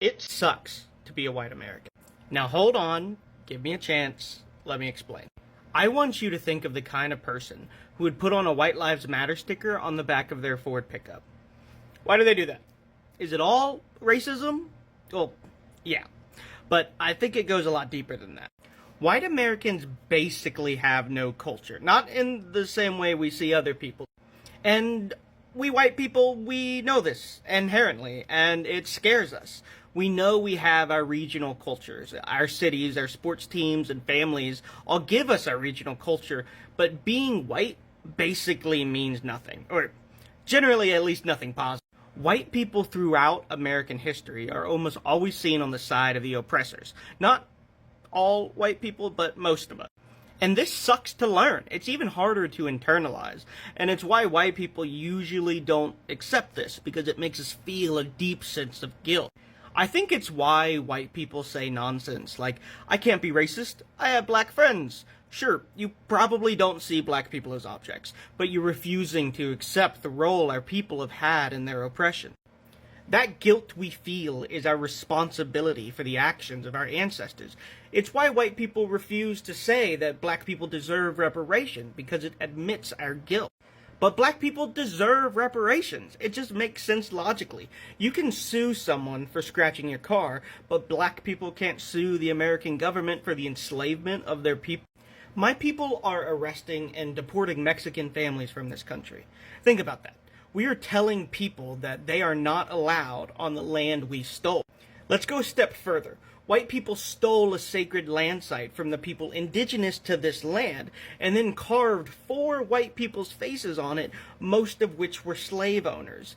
It sucks to be a white American. Now hold on, give me a chance, let me explain. I want you to think of the kind of person who would put on a White Lives Matter sticker on the back of their Ford pickup. Why do they do that? Is it all racism? Well, yeah. But I think it goes a lot deeper than that. White Americans basically have no culture, not in the same way we see other people. And we white people, we know this inherently, and it scares us. We know we have our regional cultures. Our cities, our sports teams, and families all give us our regional culture, but being white basically means nothing, or generally at least nothing positive. White people throughout American history are almost always seen on the side of the oppressors. Not all white people, but most of us. And this sucks to learn. It's even harder to internalize. And it's why white people usually don't accept this, because it makes us feel a deep sense of guilt. I think it's why white people say nonsense like, I can't be racist, I have black friends. Sure, you probably don't see black people as objects, but you're refusing to accept the role our people have had in their oppression. That guilt we feel is our responsibility for the actions of our ancestors. It's why white people refuse to say that black people deserve reparation, because it admits our guilt. But black people deserve reparations. It just makes sense logically. You can sue someone for scratching your car, but black people can't sue the American government for the enslavement of their people. My people are arresting and deporting Mexican families from this country. Think about that. We are telling people that they are not allowed on the land we stole. Let's go a step further. White people stole a sacred land site from the people indigenous to this land and then carved 4 white people's faces on it, most of which were slave owners.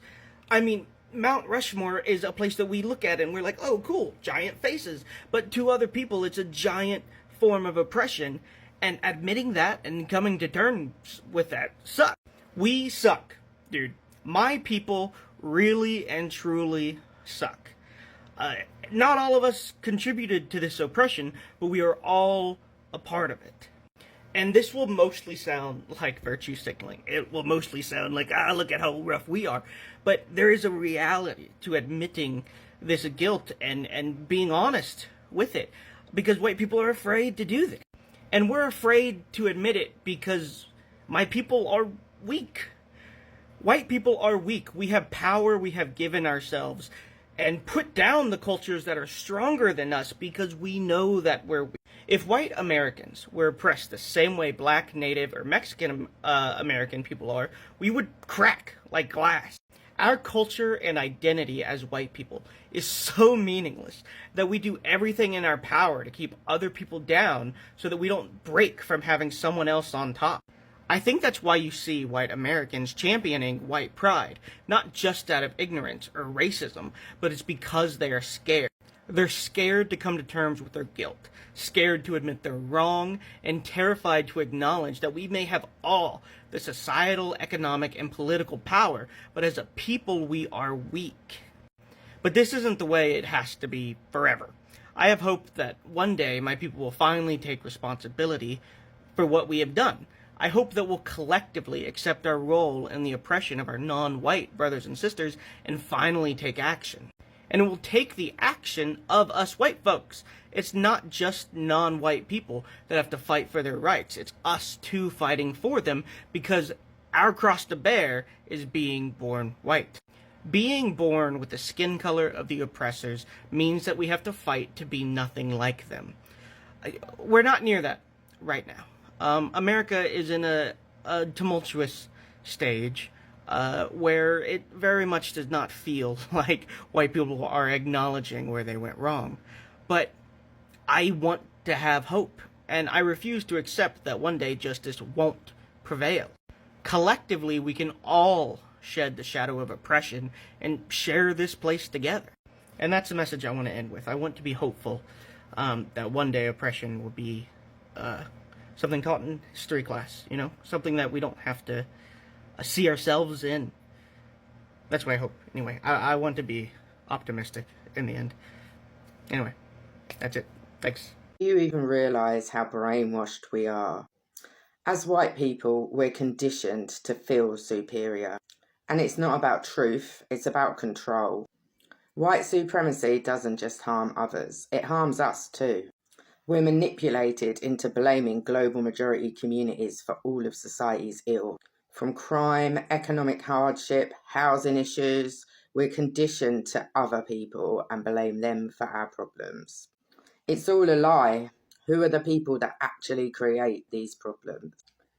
I mean, Mount Rushmore is a place that we look at and we're like, oh, cool, giant faces. But to other people, it's a giant form of oppression, and admitting that and coming to terms with that sucks. We suck, dude. My people really and truly suck. Not all of us contributed to this oppression, but we are all a part of it. And this will mostly sound like virtue signaling. It will mostly sound like, look at how rough we are. But there is a reality to admitting this guilt and being honest with it. Because white people are afraid to do this. And we're afraid to admit it because my people are weak. White people are weak. We have power we have given ourselves and put down the cultures that are stronger than us because we know that we're weak. If white Americans were oppressed the same way black, native, or Mexican American people are, we would crack like glass. Our culture and identity as white people is so meaningless that we do everything in our power to keep other people down so that we don't break from having someone else on top. I think that's why you see white Americans championing white pride, not just out of ignorance or racism, but it's because they are scared. They're scared to come to terms with their guilt, scared to admit they're wrong, and terrified to acknowledge that we may have all the societal, economic, and political power, but as a people we are weak. But this isn't the way it has to be forever. I have hope that one day my people will finally take responsibility for what we have done. I hope that we'll collectively accept our role in the oppression of our non-white brothers and sisters and finally take action. And it will take the action of us white folks. It's not just non-white people that have to fight for their rights. It's us too fighting for them because our cross to bear is being born white. Being born with the skin color of the oppressors means that we have to fight to be nothing like them. We're not near that right now. America is in a tumultuous stage where it very much does not feel like white people are acknowledging where they went wrong. But I want to have hope, and I refuse to accept that one day justice won't prevail. Collectively, we can all shed the shadow of oppression and share this place together. And that's the message I want to end with. I want to be hopeful that one day oppression will be something taught in history class, something that we don't have to see ourselves in. That's what I hope. Anyway, I want to be optimistic in the end. Anyway, that's it. Thanks. Do you even realise how brainwashed we are? As white people, we're conditioned to feel superior. And it's not about truth, it's about control. White supremacy doesn't just harm others, it harms us too. We're manipulated into blaming global majority communities for all of society's ill. From crime, economic hardship, housing issues, we're conditioned to other people and blame them for our problems. It's all a lie. Who are the people that actually create these problems?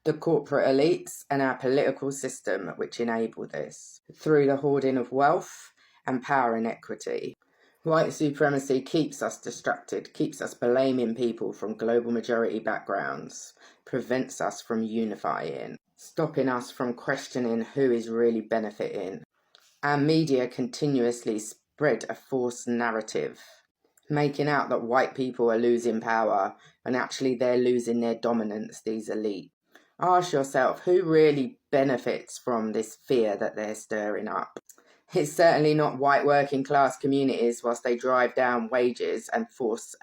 The corporate elites and our political system which enable this, through the hoarding of wealth and power inequity. White supremacy keeps us distracted, keeps us blaming people from global majority backgrounds, prevents us from unifying, stopping us from questioning who is really benefiting. Our media continuously spread a false narrative, making out that white people are losing power and actually they're losing their dominance, these elites. Ask yourself, who really benefits from this fear that they're stirring up? It's certainly not white working class communities whilst they drive down wages and force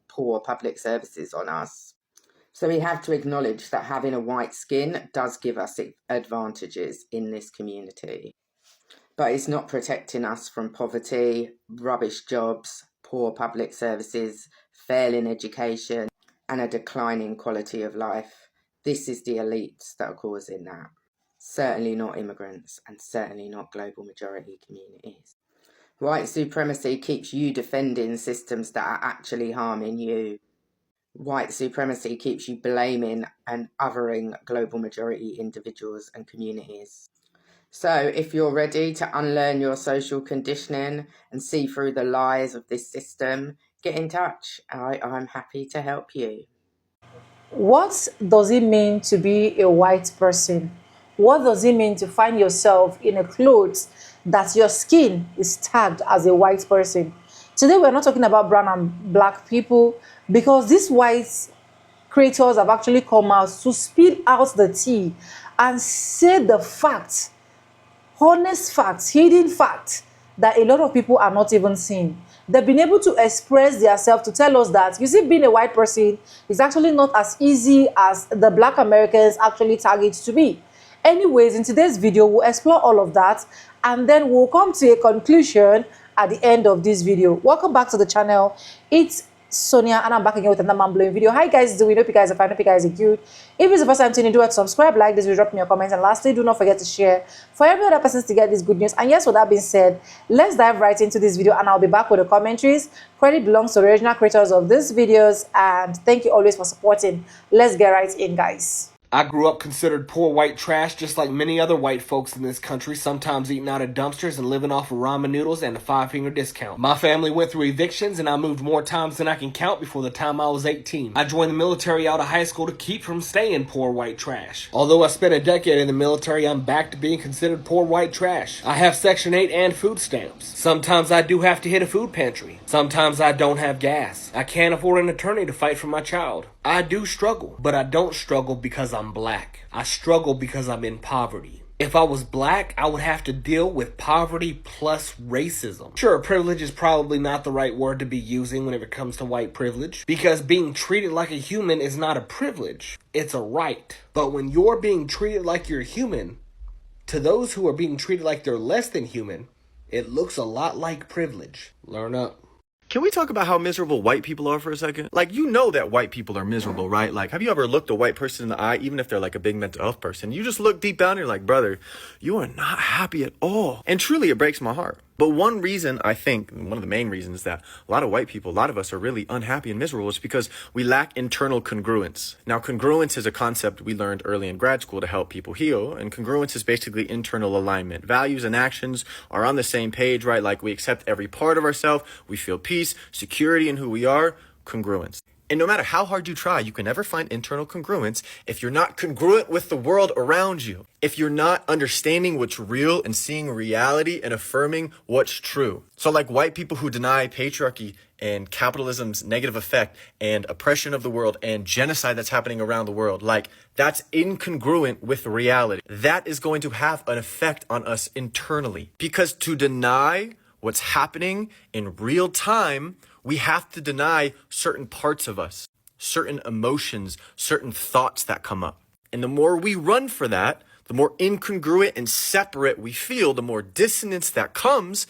poor public services on us. So we have to acknowledge that having a white skin does give us advantages in this community. But it's not protecting us from poverty, rubbish jobs, poor public services, failing education, and a declining quality of life. This is the elites that are causing that. Certainly not immigrants, and certainly not global majority communities. White supremacy keeps you defending systems that are actually harming you. White supremacy keeps you blaming and othering global majority individuals and communities. So if you're ready to unlearn your social conditioning and see through the lies of this system, get in touch. I'm happy to help you. What does it mean to be a white person? What does it mean to find yourself in a clothes that your skin is tagged as a white person? Today we're not talking about brown and black people, because these white creators have actually come out to spill out the tea and say the fact, honest facts, hidden facts that a lot of people are not even seeing. They've been able to express themselves to tell us that, you see, being a white person is actually not as easy as the black Americans actually tag it to be. Anyways, in today's video, we'll explore all of that and then we'll come to a conclusion at the end of this video. Welcome back to the channel. It's Sonia and I'm back again with another mind-blowing video. Hi guys, do we hope you guys are fine? Hope you guys are good. If it's the first time tuning in, do it, subscribe, like this video, drop me your comments, and lastly, do not forget to share for every other person to get this good news. And yes, with that being said, let's dive right into this video and I'll be back with the commentaries. Credit belongs to the original creators of these videos, and thank you always for supporting. Let's get right in, guys. I grew up considered poor white trash just like many other white folks in this country, sometimes eating out of dumpsters and living off of ramen noodles and a 5-finger discount. My family went through evictions and I moved more times than I can count before the time I was 18. I joined the military out of high school to keep from staying poor white trash. Although I spent a decade in the military, I'm back to being considered poor white trash. I have Section 8 and food stamps. Sometimes I do have to hit a food pantry. Sometimes I don't have gas. I can't afford an attorney to fight for my child. I do struggle, but I don't struggle because I'm black. I struggle because I'm in poverty. If I was black, I would have to deal with poverty plus racism. Sure, privilege is probably not the right word to be using whenever it comes to white privilege, because being treated like a human is not a privilege, it's a right. But when you're being treated like you're human, to those who are being treated like they're less than human, it looks a lot like privilege. Learn up. Can we talk about how miserable white people are for a second? Like, you know that white people are miserable, right? Like, have you ever looked a white person in the eye, even if they're like a big mental health person? You just look deep down and you're like, brother, you are not happy at all. And truly, it breaks my heart. But one reason, I think, one of the main reasons that a lot of white people, a lot of us are really unhappy and miserable is because we lack internal congruence. Now, congruence is a concept we learned early in grad school to help people heal. And congruence is basically internal alignment. Values and actions are on the same page, right? Like, we accept every part of ourselves. We feel peace, security in who we are. Congruence. And no matter how hard you try, you can never find internal congruence if you're not congruent with the world around you. If you're not understanding what's real and seeing reality and affirming what's true. So like white people who deny patriarchy and capitalism's negative effect and oppression of the world and genocide that's happening around the world, like that's incongruent with reality. That is going to have an effect on us internally. Because to deny what's happening in real time, we have to deny certain parts of us, certain emotions, certain thoughts that come up. And the more we run for that, the more incongruent and separate we feel, the more dissonance that comes,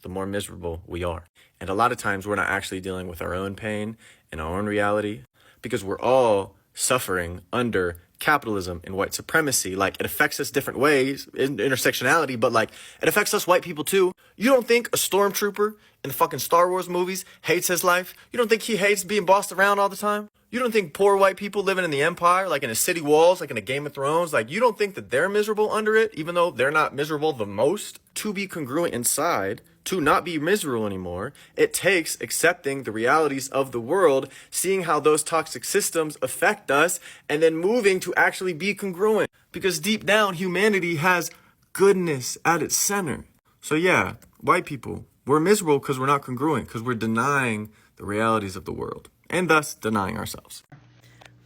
the more miserable we are. And a lot of times we're not actually dealing with our own pain and our own reality because we're all suffering under capitalism and white supremacy. Like, it affects us different ways in intersectionality, but like, it affects us white people too. You don't think a stormtrooper in the fucking Star Wars movies hates his life? You don't think he hates being bossed around all the time? You don't think poor white people living in the Empire, like in the city walls, like in a Game of Thrones, like you don't think that they're miserable under it, even though they're not miserable the most? To be congruent inside, to not be miserable anymore, it takes accepting the realities of the world, seeing how those toxic systems affect us, and then moving to actually be congruent. Because deep down, humanity has goodness at its center. So yeah, white people, we're miserable because we're not congruent, because we're denying the realities of the world, and thus denying ourselves.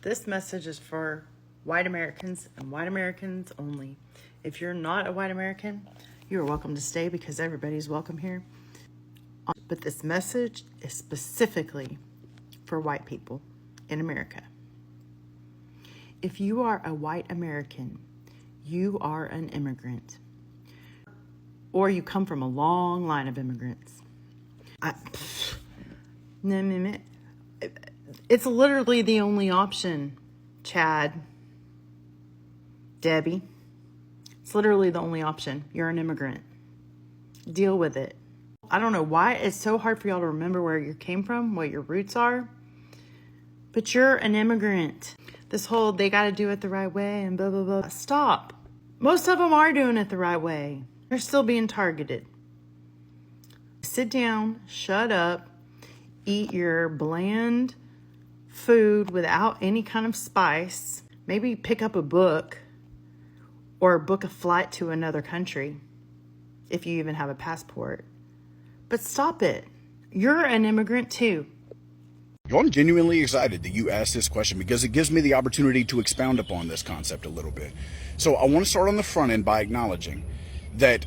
This message is for white Americans and white Americans only. If you're not a white American, you are welcome to stay because everybody's welcome here. But this message is specifically for white people in America. If you are a white American, you are an immigrant. Or you come from a long line of immigrants. It's literally the only option, Chad, Debbie. It's literally the only option. You're an immigrant. Deal with it. I don't know why it's so hard for y'all to remember where you came from, what your roots are, but you're an immigrant. This whole, they got to do it the right way and blah, blah, blah. Stop. Most of them are doing it the right way. They're still being targeted. Sit down, shut up, eat your bland food without any kind of spice. Maybe pick up a book or book a flight to another country if you even have a passport. But stop it. You're an immigrant too. I'm genuinely excited that you asked this question because it gives me the opportunity to expound upon this concept a little bit. So I want to start on the front end by acknowledging that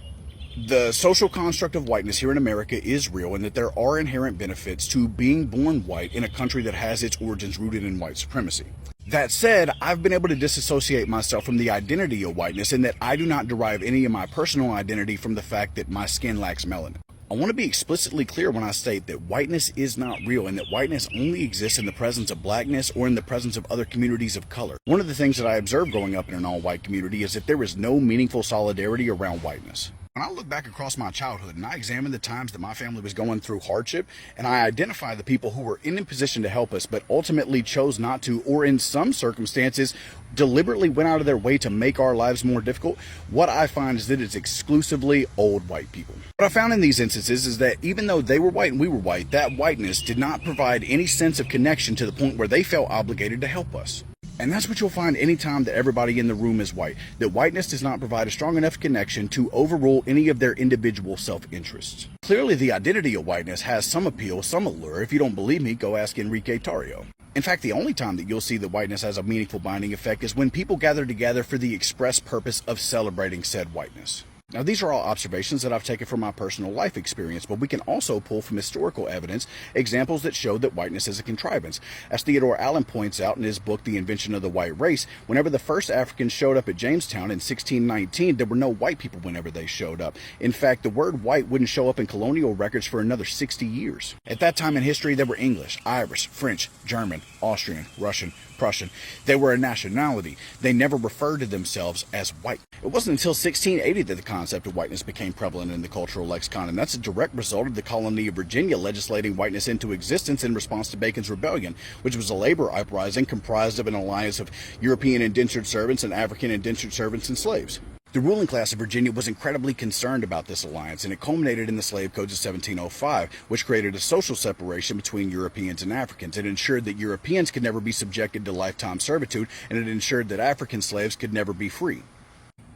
the social construct of whiteness here in America is real and that there are inherent benefits to being born white in a country that has its origins rooted in white supremacy. That said, I've been able to disassociate myself from the identity of whiteness in that I do not derive any of my personal identity from the fact that my skin lacks melanin. I want to be explicitly clear when I state that whiteness is not real and that whiteness only exists in the presence of blackness or in the presence of other communities of color. One of the things that I observed growing up in an all-white community is that there is no meaningful solidarity around whiteness. When I look back across my childhood and I examine the times that my family was going through hardship and I identify the people who were in a position to help us but ultimately chose not to, or in some circumstances deliberately went out of their way to make our lives more difficult, what I find is that it's exclusively old white people. What I found in these instances is that even though they were white and we were white, that whiteness did not provide any sense of connection to the point where they felt obligated to help us. And that's what you'll find anytime that everybody in the room is white, that whiteness does not provide a strong enough connection to overrule any of their individual self-interests. Clearly, the identity of whiteness has some appeal, some allure. If you don't believe me, go ask Enrique Tarrio. In fact, the only time that you'll see that whiteness has a meaningful binding effect is when people gather together for the express purpose of celebrating said whiteness. Now, these are all observations that I've taken from my personal life experience, but we can also pull from historical evidence examples that show that whiteness is a contrivance. As Theodore Allen points out in his book, The Invention of the White Race, whenever the first Africans showed up at Jamestown in 1619, there were no white people whenever they showed up. In fact, the word white wouldn't show up in colonial records for another 60 years. At that time in history, there were English, Irish, French, German, Austrian, Russian, Prussian. They were a nationality. They never referred to themselves as white. It wasn't until 1680 that the concept of whiteness became prevalent in the cultural lexicon, and that's a direct result of the colony of Virginia legislating whiteness into existence in response to Bacon's Rebellion, which was a labor uprising comprised of an alliance of European indentured servants and African indentured servants and slaves. The ruling class of Virginia was incredibly concerned about this alliance, and it culminated in the Slave Codes of 1705, which created a social separation between Europeans and Africans. It ensured that Europeans could never be subjected to lifetime servitude, and it ensured that African slaves could never be free.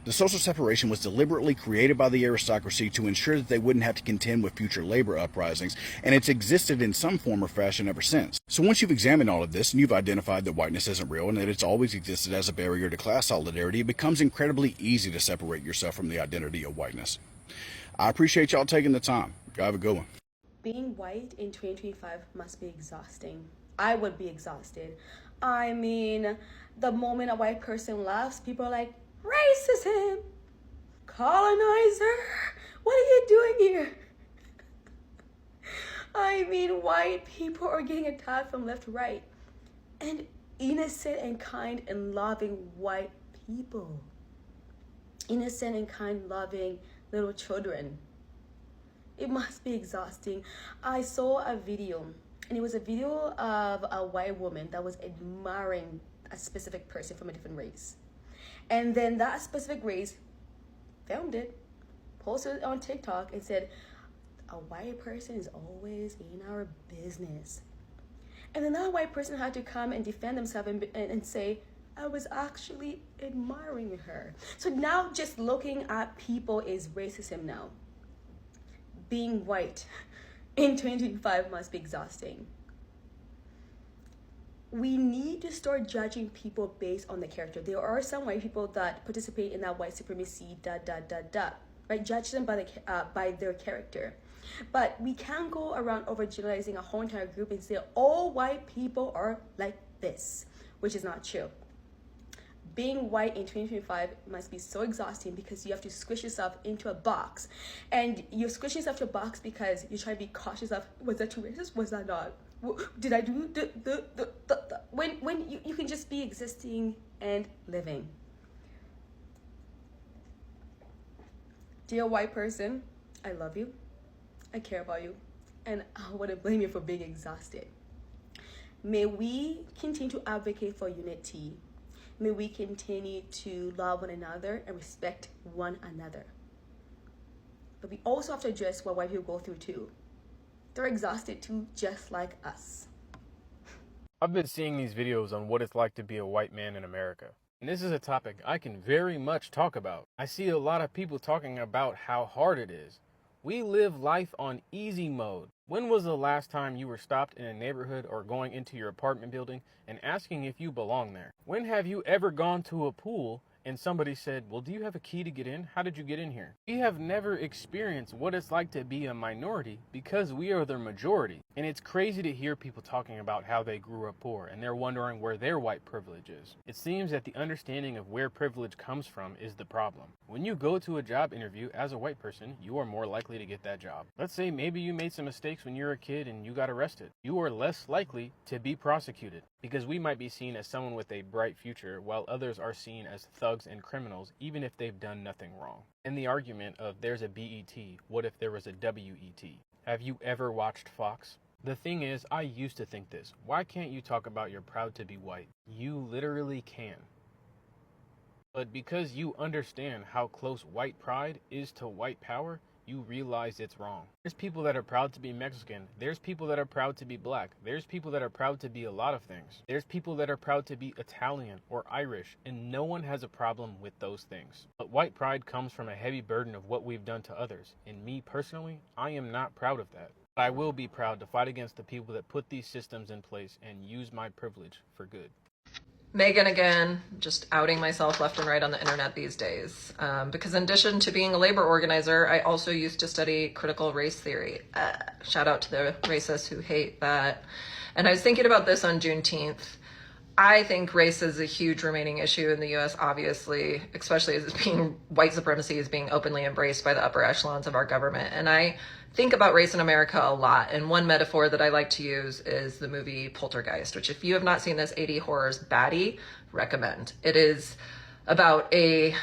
The social separation was deliberately created by the aristocracy to ensure that they wouldn't have to contend with future labor uprisings, and it's existed in some form or fashion ever since. So once you've examined all of this and you've identified that whiteness isn't real and that it's always existed as a barrier to class solidarity, it becomes incredibly easy to separate yourself from the identity of whiteness. I appreciate y'all taking the time. Y'all have a good one. Being white in 2025 must be exhausting. I would be exhausted. I mean, the moment a white person laughs, people are like, racism, colonizer, what are you doing here? I mean, white people are getting attacked from left to right. And innocent and kind and loving white people. Innocent and kind, loving little children. It must be exhausting. I saw a video, and it was a video of a white woman that was admiring a specific person from a different race. And then that specific race filmed it, posted it on TikTok, and said, a white person is always in our business. And then that white person had to come and defend themselves and say, I was actually admiring her. So now just looking at people is racism now. Being white in 2025 must be exhausting. We need to start judging people based on the character. There are some white people that participate in that white supremacy, right? Judge them by their character. But we can't go around overgeneralizing a whole entire group and say all white people are like this, which is not true. Being white in 2025 must be so exhausting because you have to squish yourself into a box. And you squish yourself to a box because you're trying to be cautious of, was that too racist? Was that not? Did I do when you can just be existing and living. Dear white person, I love you. I care about you. And I wouldn't blame you for being exhausted. May we continue to advocate for unity. May we continue to love one another and respect one another. But we also have to address what white people go through too. They're exhausted too, just like us. I've been seeing these videos on what it's like to be a white man in America. And this is a topic I can very much talk about. I see a lot of people talking about how hard it is. We live life on easy mode. When was the last time you were stopped in a neighborhood or going into your apartment building and asking if you belong there? When have you ever gone to a pool and somebody said, well, do you have a key to get in? How did you get in here? We have never experienced what it's like to be a minority because we are the majority. And it's crazy to hear people talking about how they grew up poor and they're wondering where their white privilege is. It seems that the understanding of where privilege comes from is the problem. When you go to a job interview as a white person, you are more likely to get that job. Let's say maybe you made some mistakes when you were a kid and you got arrested. You are less likely to be prosecuted because we might be seen as someone with a bright future while others are seen as thugs and criminals even if they've done nothing wrong. And the argument of there's a BET, what if there was a WET? Have you ever watched Fox? The thing is, I used to think this. Why can't you talk about you're proud to be white? You literally can. But because you understand how close white pride is to white power, you realize it's wrong. There's people that are proud to be Mexican. There's people that are proud to be black. There's people that are proud to be a lot of things. There's people that are proud to be Italian or Irish, and no one has a problem with those things. But white pride comes from a heavy burden of what we've done to others. And me personally, I am not proud of that. But I will be proud to fight against the people that put these systems in place and use my privilege for good. Megan again, just outing myself left and right on the internet these days. Because in addition to being a labor organizer, I also used to study critical race theory. Shout out to the racists who hate that. And I was thinking about this on Juneteenth. I think race is a huge remaining issue in the US, obviously, especially as white supremacy is being openly embraced by the upper echelons of our government. And I think about race in America a lot. And one metaphor that I like to use is the movie Poltergeist, which if you have not seen this 80 horrors baddie, recommend. It is about a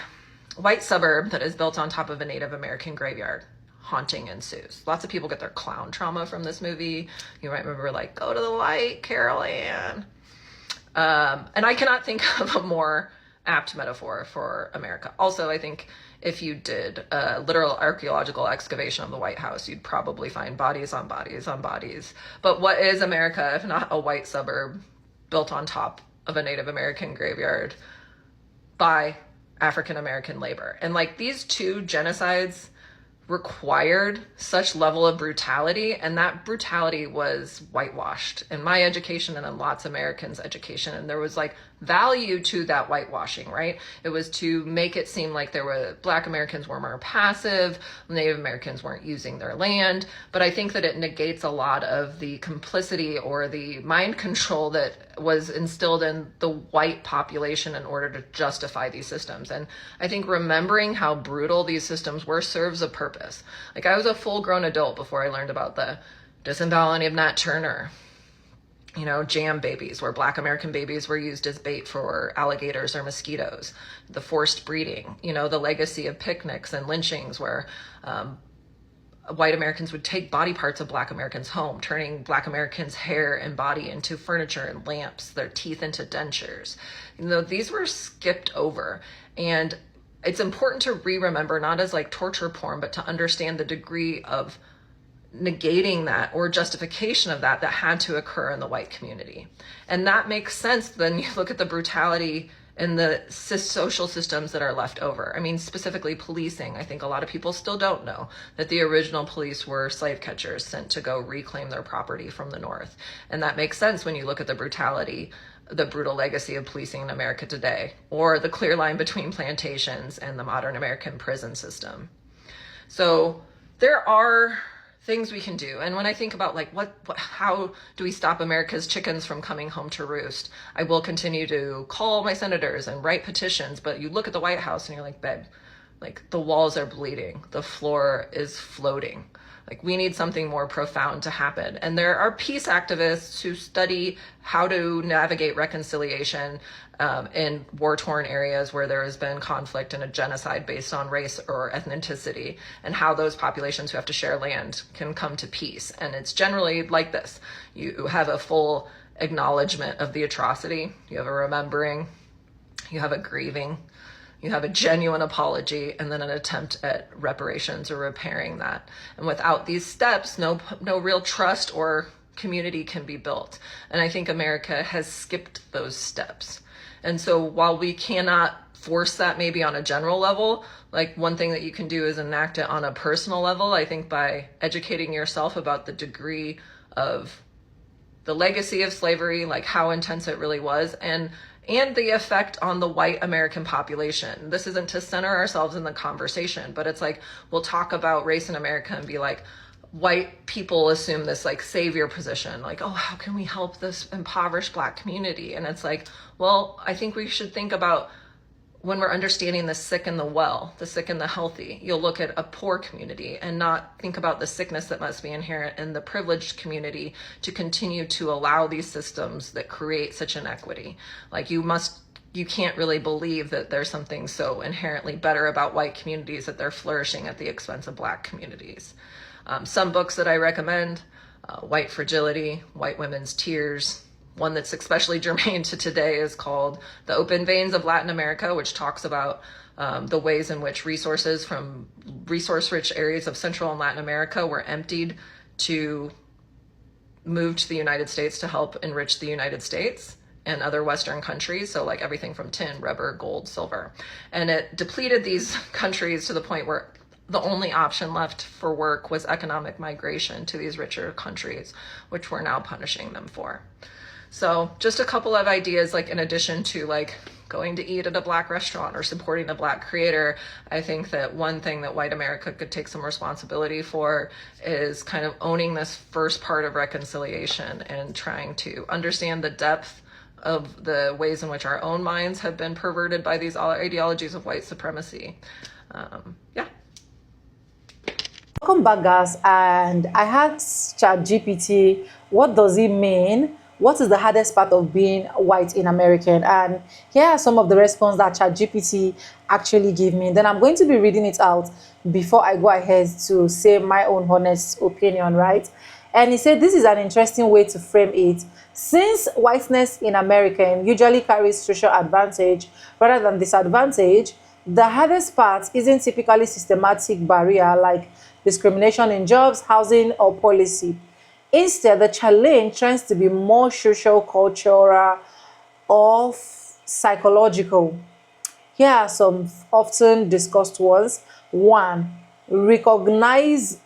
white suburb that is built on top of a Native American graveyard. Haunting ensues. Lots of people get their clown trauma from this movie. You might remember like, go to the light, Carol Ann. And I cannot think of a more apt metaphor for America. Also, I think if you did a literal archaeological excavation of the White House, you'd probably find bodies on bodies on bodies. But what is America if not a white suburb built on top of a Native American graveyard by African American labor? And like these two genocides required such level of brutality, and that brutality was whitewashed in my education and in lots of Americans' education. And there was like value to that whitewashing, right? It was to make it seem like Black Americans were more passive, Native Americans weren't using their land. But I think that it negates a lot of the complicity or the mind control that was instilled in the white population in order to justify these systems. And I think remembering how brutal these systems were serves a purpose. Like I was a full-grown adult before I learned about the Disemboweling of Nat Turner. You know, jam babies, where Black American babies were used as bait for alligators or mosquitoes. The forced breeding, you know, the legacy of picnics and lynchings, where white Americans would take body parts of Black Americans home, turning Black Americans' hair and body into furniture and lamps, their teeth into dentures. You know, these were skipped over. And it's important to remember, not as like torture porn, but to understand the degree of negating that or justification of that had to occur in the white community. And that makes sense. Then you look at the brutality and the social systems that are left over. I mean, specifically policing. I think a lot of people still don't know that the original police were slave catchers sent to go reclaim their property from the North. And that makes sense when you look at the brutality, the brutal legacy of policing in America today, or the clear line between plantations and the modern American prison system. So there are things we can do. And when I think about like how do we stop America's chickens from coming home to roost, I will continue to call my senators and write petitions. But you look at the White House and you're like, babe, like the walls are bleeding, the floor is floating. Like we need something more profound to happen. And there are peace activists who study how to navigate reconciliation in war-torn areas where there has been conflict and a genocide based on race or ethnicity, and how those populations who have to share land can come to peace. And it's generally like this. You have a full acknowledgement of the atrocity, you have a remembering, you have a grieving, you have a genuine apology, and then an attempt at reparations or repairing that. And without these steps, no real trust or community can be built. And I think America has skipped those steps. And so while we cannot force that maybe on a general level, like one thing that you can do is enact it on a personal level. I think by educating yourself about the degree of the legacy of slavery, like how intense it really was, and the effect on the white American population. This isn't to center ourselves in the conversation, but it's like, we'll talk about race in America and be like, white people assume this like savior position, like, oh, how can we help this impoverished Black community? And it's like, well, I think we should think about when we're understanding the sick and the well, the sick and the healthy, you'll look at a poor community and not think about the sickness that must be inherent in the privileged community to continue to allow these systems that create such inequity. Like you can't really believe that there's something so inherently better about white communities that they're flourishing at the expense of Black communities. Some books that I recommend, White Fragility, White Women's Tears. One that's especially germane to today is called The Open Veins of Latin America, which talks about the ways in which resources from resource-rich areas of Central and Latin America were emptied to move to the United States to help enrich the United States and other Western countries. So like everything from tin, rubber, gold, silver. And it depleted these countries to the point where the only option left for work was economic migration to these richer countries, which we're now punishing them for. So just a couple of ideas, like in addition to like going to eat at a Black restaurant or supporting a Black creator, I think that one thing that white America could take some responsibility for is kind of owning this first part of reconciliation and trying to understand the depth of the ways in which our own minds have been perverted by these ideologies of white supremacy. Yeah. Welcome back, guys. And I asked ChatGPT, what does it mean? What is the hardest part of being white in American? And here are some of the responses that ChatGPT actually gave me. Then I'm going to be reading it out before I go ahead to say my own honest opinion, right? And he said this is an interesting way to frame it. Since whiteness in American usually carries social advantage rather than disadvantage, the hardest part isn't typically systematic barrier like discrimination in jobs, housing, or policy. Instead, the challenge tends to be more social, cultural, or psychological. Here are some often discussed ones. 1. Recognizing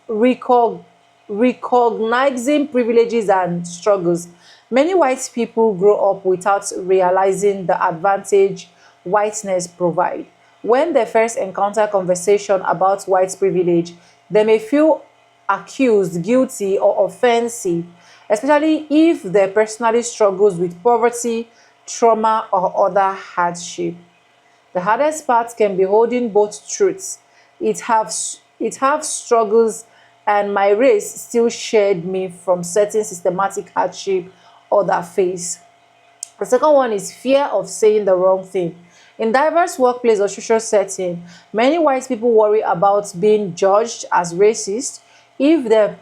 privileges and struggles. Many white people grow up without realizing the advantage whiteness provides. When they first encounter conversation about white privilege, they may feel accused, guilty, or offensive, especially if they personally struggles with poverty, trauma, or other hardship. The hardest part can be holding both truths. It have struggles and my race still shared me from certain systematic hardship other face. The second one is fear of saying the wrong thing. In diverse workplace or social setting, many white people worry about being judged as racist if they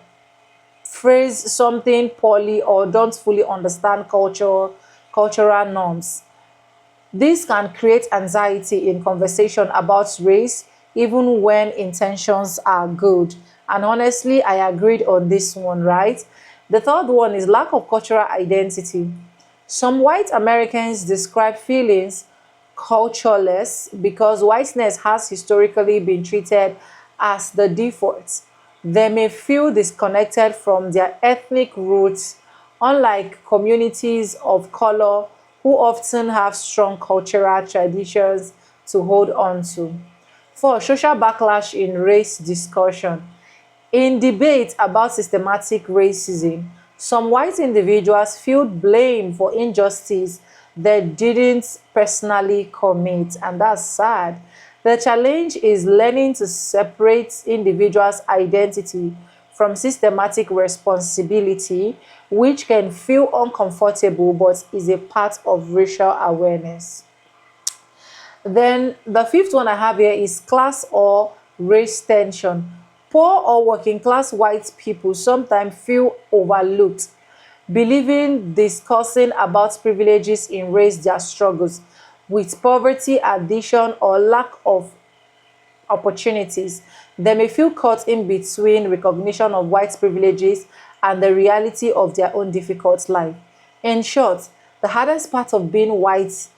phrase something poorly or don't fully understand cultural norms. This can create anxiety in conversation about race, even when intentions are good. And honestly, I agreed on this one, right? The third one is lack of cultural identity. Some white Americans describe feelings cultureless because whiteness has historically been treated as the default. They may feel disconnected from their ethnic roots, unlike communities of color who often have strong cultural traditions to hold on to. 4. Social backlash in race discussion. In debate about systematic racism, some white individuals feel blame for injustice they didn't personally commit, and that's sad. The challenge is learning to separate individuals' identity from systematic responsibility, which can feel uncomfortable but is a part of racial awareness. Then the fifth one I have here is class or race tension. Poor or working class white people sometimes feel overlooked, believing discussing about privileges erase their struggles with poverty, addiction, or lack of opportunities. They may feel caught in between recognition of white privileges and the reality of their own difficult life. In short, the hardest part of being white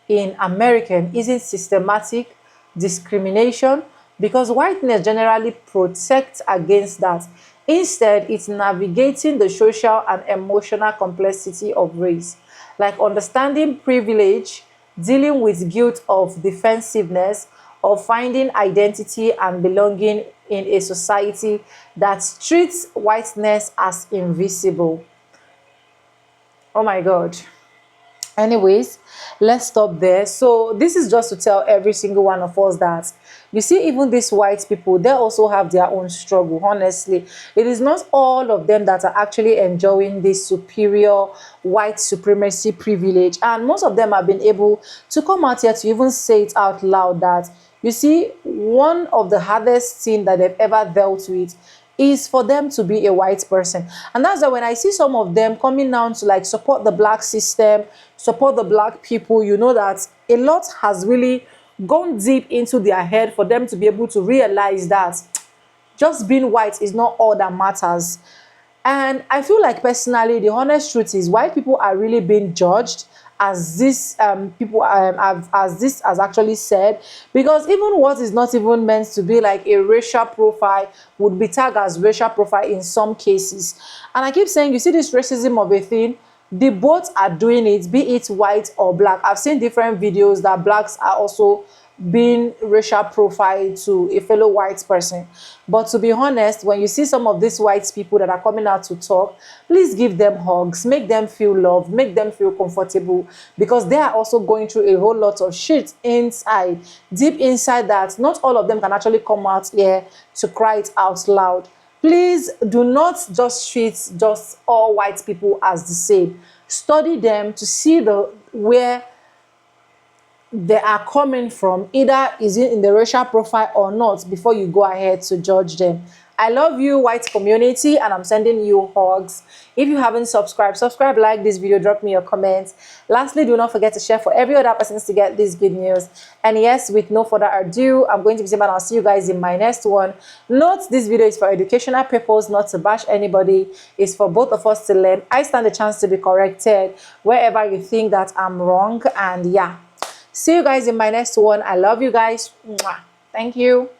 in American isn't systematic discrimination because whiteness generally protects against that. Instead, it's navigating the social and emotional complexity of race, like understanding privilege, dealing with guilt of defensiveness, or finding identity and belonging in a society that treats whiteness as invisible. Oh my God. Anyways, let's stop there. So this is just to tell every single one of us that you see, even these white people, they also have their own struggle. Honestly, it is not all of them that are actually enjoying this superior white supremacy privilege, and most of them have been able to come out here to even say it out loud that you see, one of the hardest things that they've ever dealt with is for them to be a white person. And that's why when I see some of them coming down to like support the black system, support the black people, you know that a lot has really gone deep into their head for them to be able to realize that just being white is not all that matters. And I feel like personally, the honest truth is white people are really being judged as this people as this has actually said, because even what is not even meant to be like a racial profile would be tagged as racial profile in some cases. And I keep saying, you see this racism of a thing, the both are doing it, be it white or black. I've seen different videos that blacks are also being racial profile to a fellow white person. But to be honest, when you see some of these white people that are coming out to talk, please give them hugs, make them feel loved, make them feel comfortable, because they are also going through a whole lot of shit inside, deep inside, that not all of them can actually come out here to cry it out loud. Please do not just treat just all white people as the same. Study them to see where they are coming from, either is it in the racial profile or not, before you go ahead to judge them. I love you, white community, and I'm sending you hugs. If you haven't subscribed, subscribe, like this video, drop me your comments. Lastly, do not forget to share for every other person to get this good news. And yes, with no further ado, I'm going to be saying, and I'll see you guys in my next one. Note, this video is for educational purpose, not to bash anybody. It's for both of us to learn. I stand a chance to be corrected wherever you think that I'm wrong. And yeah, see you guys in my next one. I love you guys. Mwah. Thank you.